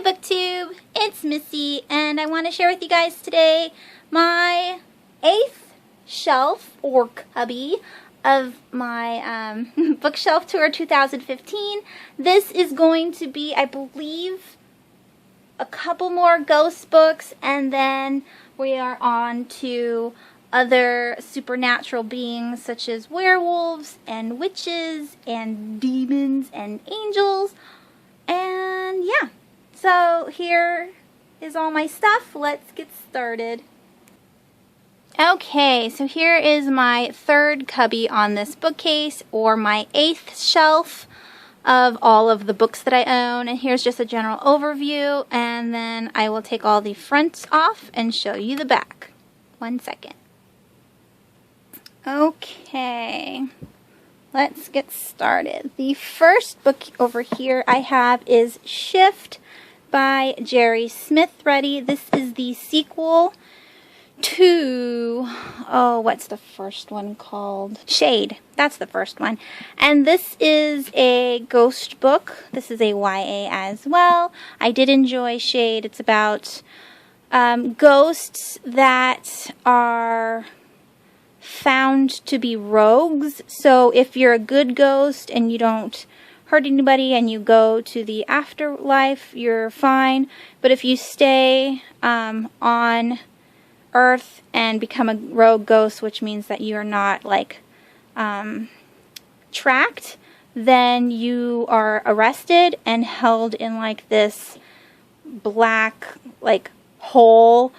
Hi BookTube, it's Missy, and I want to share with you guys today my 8th shelf or cubby of my bookshelf tour 2015. This is going to be, I believe, a couple more ghost books, and then we are on to other supernatural beings such as werewolves and witches and demons and angels. And yeah, so here is all my stuff. Let's get started. Okay, so here is my third cubby on this bookcase, or my 8th shelf of all of the books that I own. And here's just a general overview, and then I will take all the fronts off and show you the back. 1 second. Okay, let's get started. The first book over here I have is Shift by Jerry Smith Ready. This is the sequel to, what's the first one called? Shade. That's the first one. And this is a ghost book. This is a YA as well. I did enjoy Shade. It's about ghosts that are found to be rogues. So if you're a good ghost and you don't hurt anybody and you go to the afterlife, you're fine. But if you stay on Earth and become a rogue ghost, which means that you are not like tracked, then you are arrested and held in like this black like hole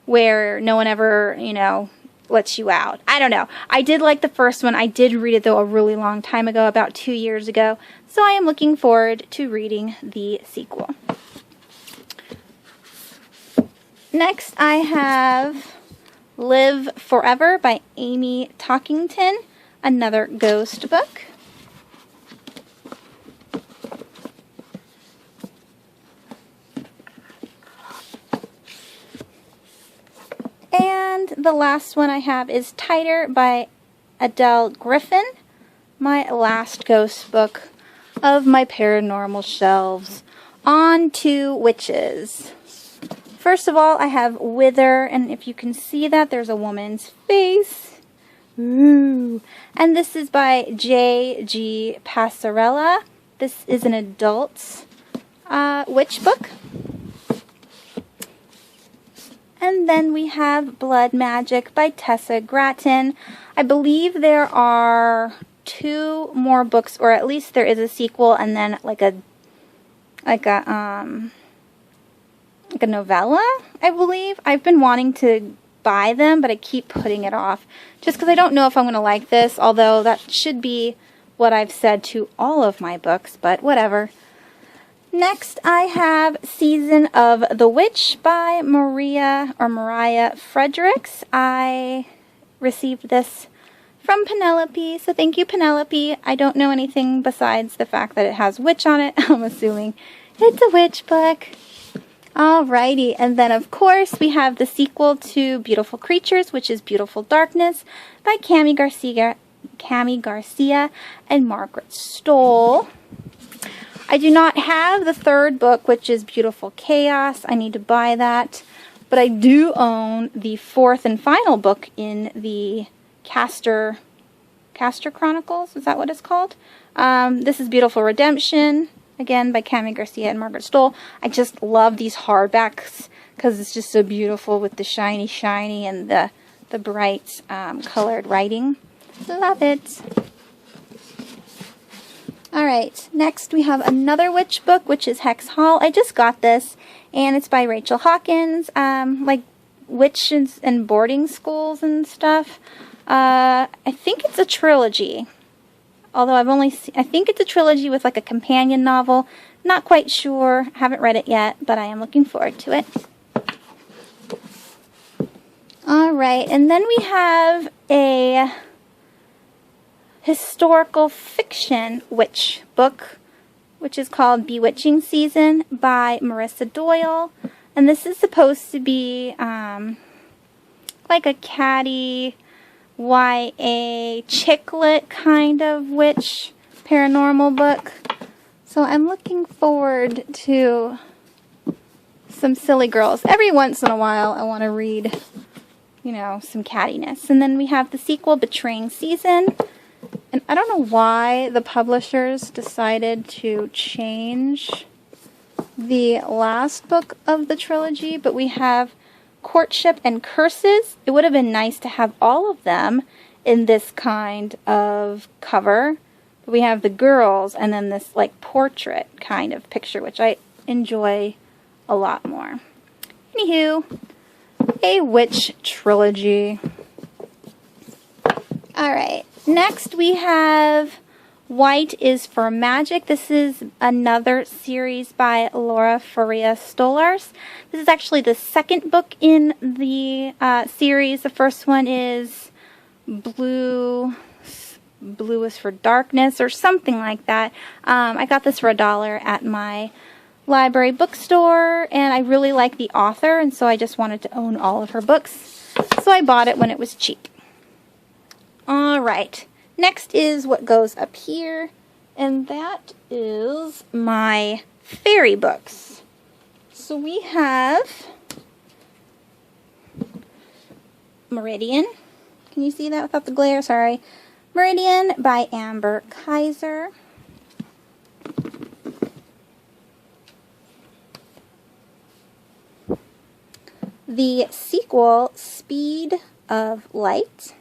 where no one ever, lets you out. I don't know. I did like the first one. I did read it though a really long time ago, about 2 years ago. So I am looking forward to reading the sequel. Next I have Live Forever by Amy Talkington, another ghost book. And the last one I have is Tighter by Adele Griffin, my last ghost book of my paranormal shelves. On to witches. First of all, I have Wither, and if you can see that, there's a woman's face. Ooh. And this is by J.G. Passarella. This is an adult witch book. And then we have Blood Magic by Tessa Gratton. I believe there are 2 more books, or at least there is a sequel, and then like a novella, I believe. I've been wanting to buy them, but I keep putting it off just because I don't know if I'm going to like this, although that should be what I've said to all of my books, but whatever. Next, I have Season of the Witch by Mariah Fredericks. I received this from Penelope, so thank you, Penelope. I don't know anything besides the fact that it has witch on it. I'm assuming it's a witch book. Alrighty, and then of course we have the sequel to Beautiful Creatures, which is Beautiful Darkness by Cami Garcia and Margaret Stoll. I do not have the third book, which is Beautiful Chaos. I need to buy that. But I do own the 4th and final book in the Castor Chronicles. Is that what it's called? This is Beautiful Redemption, again by Cami Garcia and Margaret Stoll. I just love these hardbacks because it's just so beautiful with the shiny and the bright colored writing. Love it. Alright, next we have another witch book, which is Hex Hall. I just got this, and it's by Rachel Hawkins, like witches and boarding schools and stuff. I think it's a trilogy, although I think it's a trilogy with like a companion novel. Not quite sure, haven't read it yet, but I am looking forward to it. Alright, and then we have a historical fiction witch book, which is called Bewitching Season by Marissa Doyle. And this is supposed to be like a catty YA chick-lit kind of witch paranormal book. So I'm looking forward to some silly girls. Every once in a while I want to read, you know, some cattiness. And then we have the sequel, Betraying Season. And I don't know why the publishers decided to change the last book of the trilogy, but we have Courtship and Curses. It would have been nice to have all of them in this kind of cover. But we have the girls and then this like portrait kind of picture, which I enjoy a lot more. Anywho, a witch trilogy. Alright, next we have White is for Magic. This is another series by Laura Faria Stolars. This is actually the second book in the series. The first one is Blue is for Darkness or something like that. I got this for $1 at my library bookstore, and I really like the author, and so I just wanted to own all of her books. So I bought it when it was cheap. Alright, next is what goes up here, and that is my fairy books. So we have Meridian. Can you see that without the glare? Sorry. Meridian by Amber Kaiser. The sequel, Speed of Light.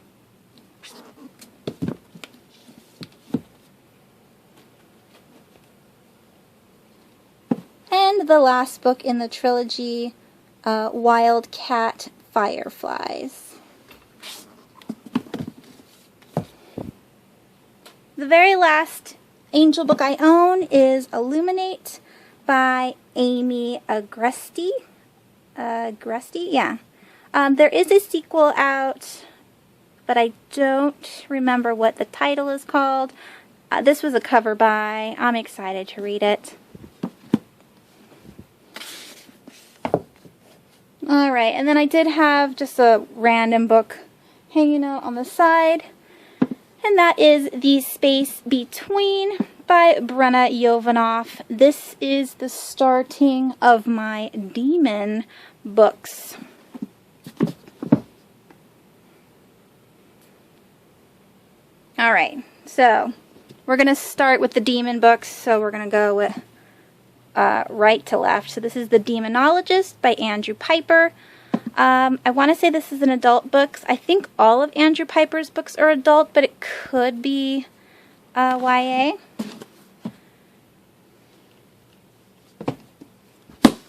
And the last book in the trilogy, Wildcat Fireflies. The very last angel book I own is Illuminate by Amy Agresti. Yeah. There is a sequel out, but I don't remember what the title is called. This was a cover buy. I'm excited to read it. Alright, and then I did have just a random book hanging out on the side, and that is The Space Between by Brenna Jovanoff. This is the starting of my demon books. Alright, so we're going to start with the demon books, so we're going to go with right to left. So this is The Demonologist by Andrew Piper. I want to say this is an adult book. I think all of Andrew Piper's books are adult, but it could be YA.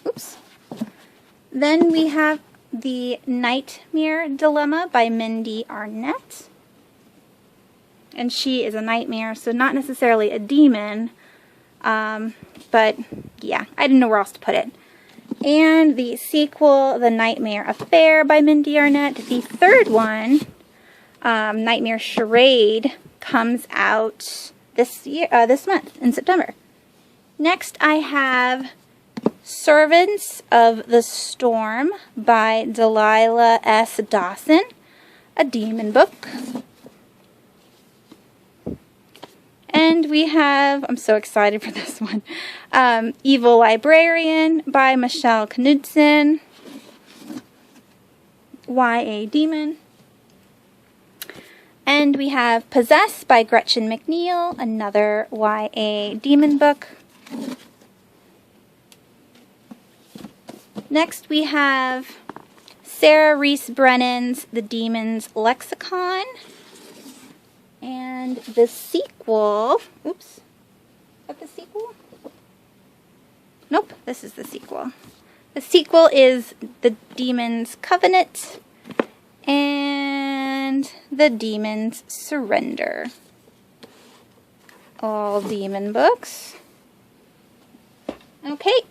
Oops. Then we have The Nightmare Dilemma by Mindy Arnett. And she is a nightmare, so not necessarily a demon. But yeah, I didn't know where else to put it. And the sequel, The Nightmare Affair by Mindy Arnett. The third one, Nightmare Charade, comes out this month in September. Next, I have Servants of the Storm by Delilah S. Dawson, a demon book. And we have, I'm so excited for this one, Evil Librarian by Michelle Knudsen, YA Demon. And we have Possessed by Gretchen McNeil, another YA demon book. Next we have Sarah Reese Brennan's The Demon's Lexicon. And the sequel, oops, is that the sequel? Nope, this is the sequel. The sequel is The Demon's Covenant and The Demon's Surrender. All demon books. Okay,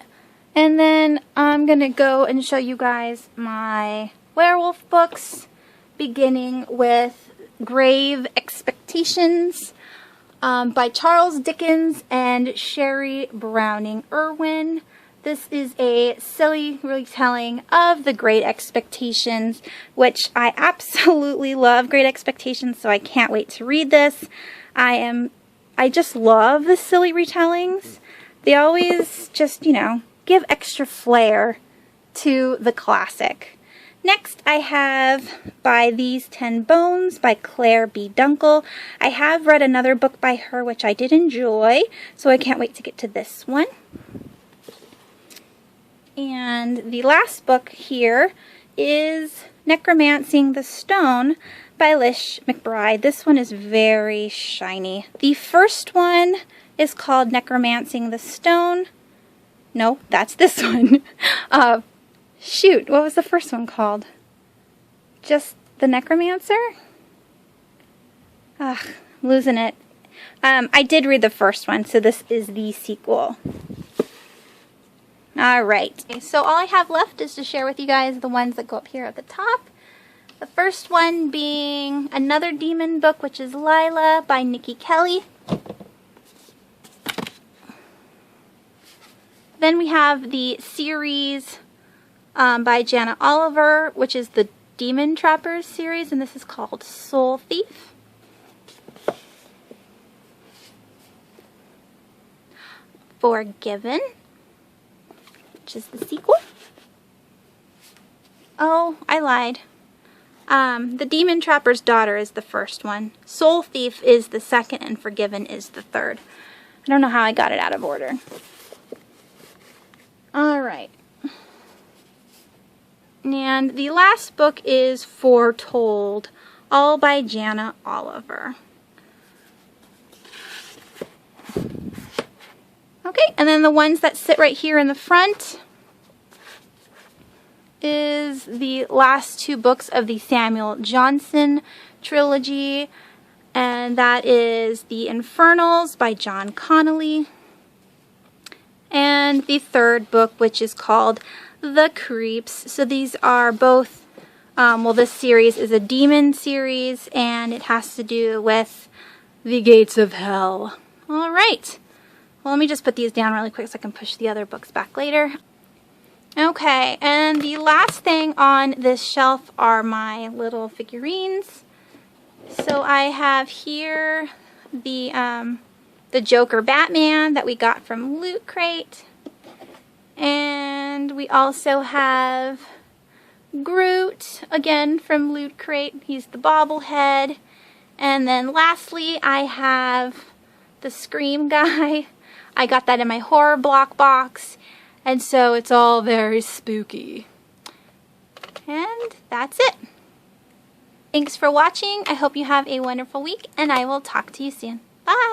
and then I'm going to go and show you guys my werewolf books, beginning with Grave Expectations by Charles Dickens and Sherry Browning Irwin. This is a silly retelling of The Great Expectations, which I absolutely love Great Expectations, so I can't wait to read this. I just love the silly retellings. They always just, you know, give extra flair to the classic. Next, I have By These 10 Bones by Claire B. Dunkel. I have read another book by her which I did enjoy, so I can't wait to get to this one. And the last book here is Necromancing the Stone by Lish McBride. This one is very shiny. The first one is called Necromancing the Stone. No, that's this one. Shoot, what was the first one called? Just the Necromancer? Ugh, I'm losing it. I did read the first one, so this is the sequel. Alright, so all I have left is to share with you guys the ones that go up here at the top. The first one being another demon book, which is Lila by Nikki Kelly. Then we have the series by Jana Oliver, which is the Demon Trappers series, and this is called Soul Thief. Forgiven, which is the sequel. Oh, I lied. The Demon Trapper's Daughter is the first one. Soul Thief is the second, and Forgiven is the third. I don't know how I got it out of order. Alright. And the last book is Foretold, all by Jana Oliver. Okay, and then the ones that sit right here in the front is the last two books of the Samuel Johnson trilogy, and that is The Infernals by John Connolly, and the third book, which is called The Creeps. So these are both, well, this series is a demon series, and it has to do with the gates of hell. Alright. Well, let me just put these down really quick so I can push the other books back later. Okay, and the last thing on this shelf are my little figurines. So I have here the Joker Batman that we got from Loot Crate. And we also have Groot, again from Loot Crate. He's the bobblehead. And then lastly, I have the Scream guy. I got that in my horror block box, and so it's all very spooky. And that's it. Thanks for watching. I hope you have a wonderful week, and I will talk to you soon. Bye!